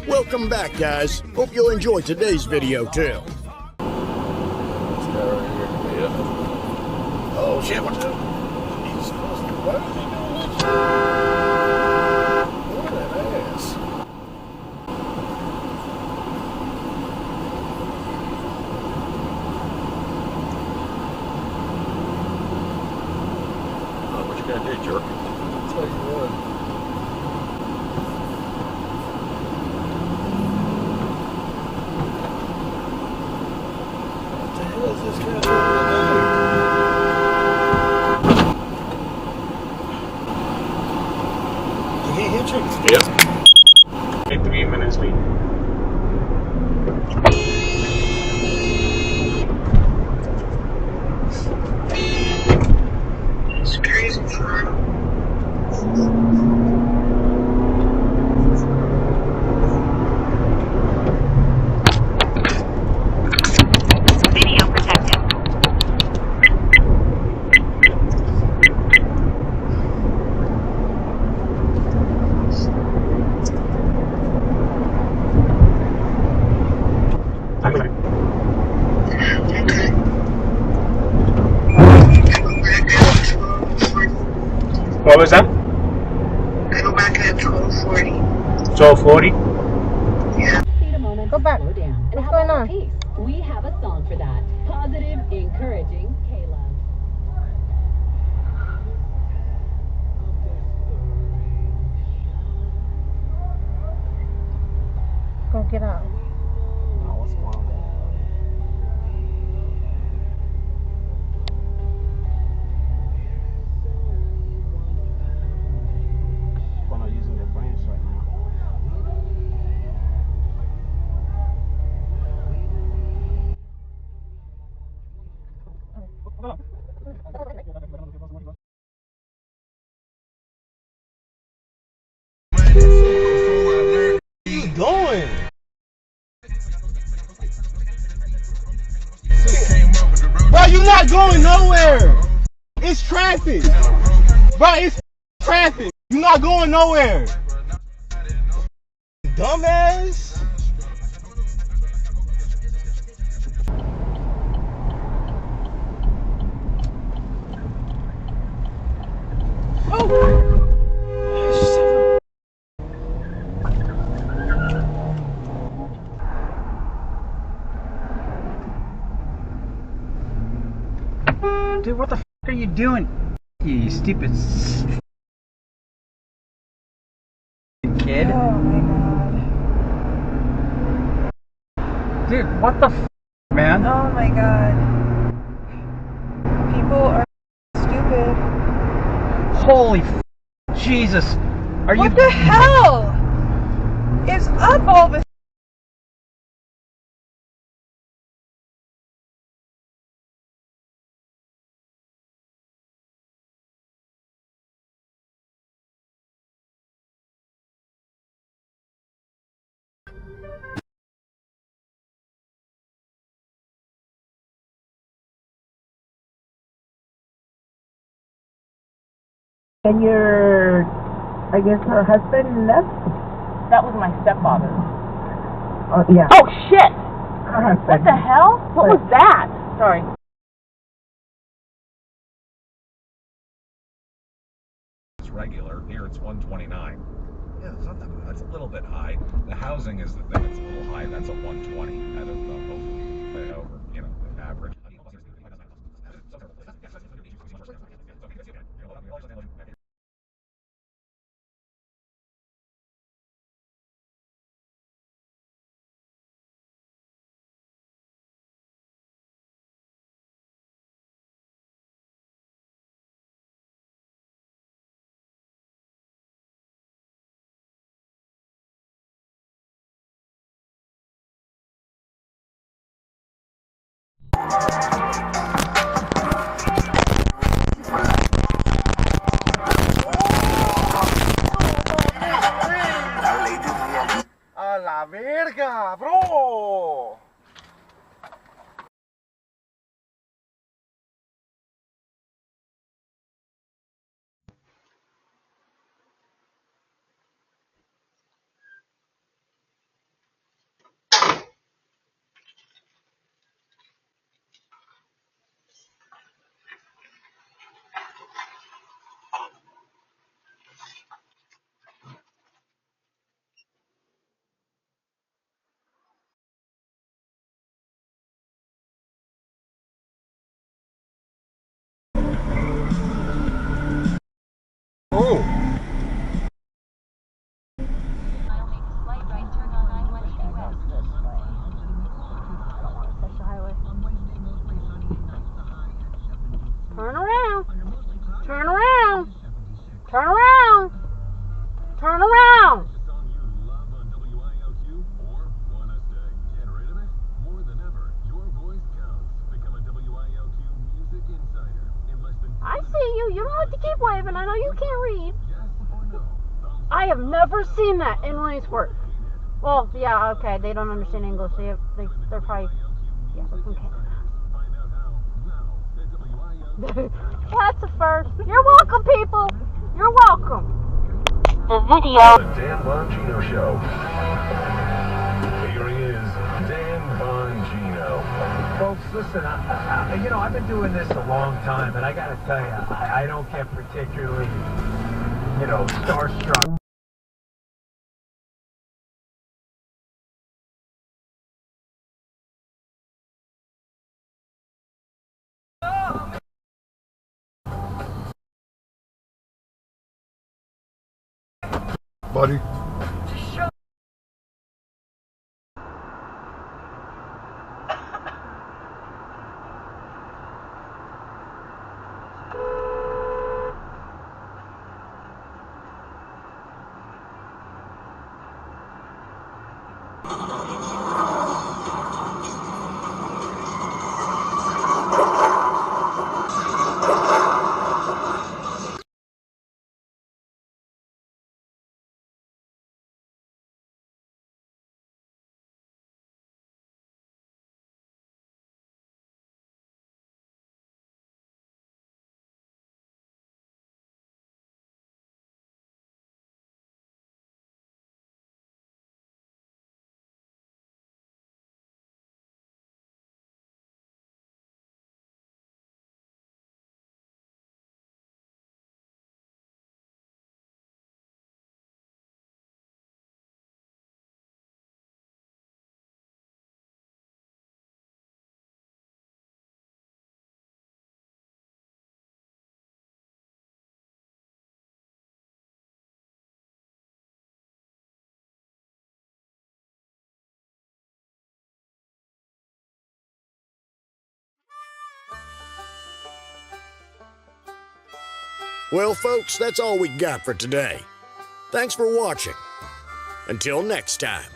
Welcome back, guys. Hope you'll enjoy today's video too. Oh shit, what's up? Jesus Christ, why are they doing this? Look at that ass. Oh, what you gonna do, jerk? I'll tell you what. What the hell is this guy doing today? Yep. 3 minutes late. It's crazy for him. Video protected. What was that? Go back at 12:40. 12:40? Yeah. Need a moment. Go back. Slow down. What's going on? Peace. We have a song for that. Positive, encouraging Kayla. Go get up. No, what's going on? We're not using their branch right now. What are you doing? Bro, you not going nowhere. It's traffic. Bro, it's traffic. You not going nowhere. Dumbass. Dude, what the f are you doing? You stupid kid. Oh my god. Dude, what the f, man? Oh my god. People are stupid. Holy f, Jesus. Are you... What the hell is up all this? And your, I guess her husband left? That was my stepfather. Oh, yeah. Oh shit! Her husband. What the hell? What was that? Sorry. It's regular. Here it's 129. Yeah, it's not that bad. It's a little bit high. The housing is the thing. It's a little high. That's a 120 out of over, you know, average. A la verga, bro. Cool. Turn around. Turn around. Turn around. Turn around. I see you. You don't have to keep waving. I know you can't read. I have never seen that in Williamsport. Well, yeah, okay. They don't understand English. They're probably, yeah, they're from Canada. That's a first. You're welcome, people. You're welcome. The video. The Dan Bongino Show. Here he is, Dan Bongino. Folks, listen, I've been doing this a long time, and I got to tell you, I don't get particularly, starstruck. Buddy. Well, folks, that's all we got for today. Thanks for watching. Until next time.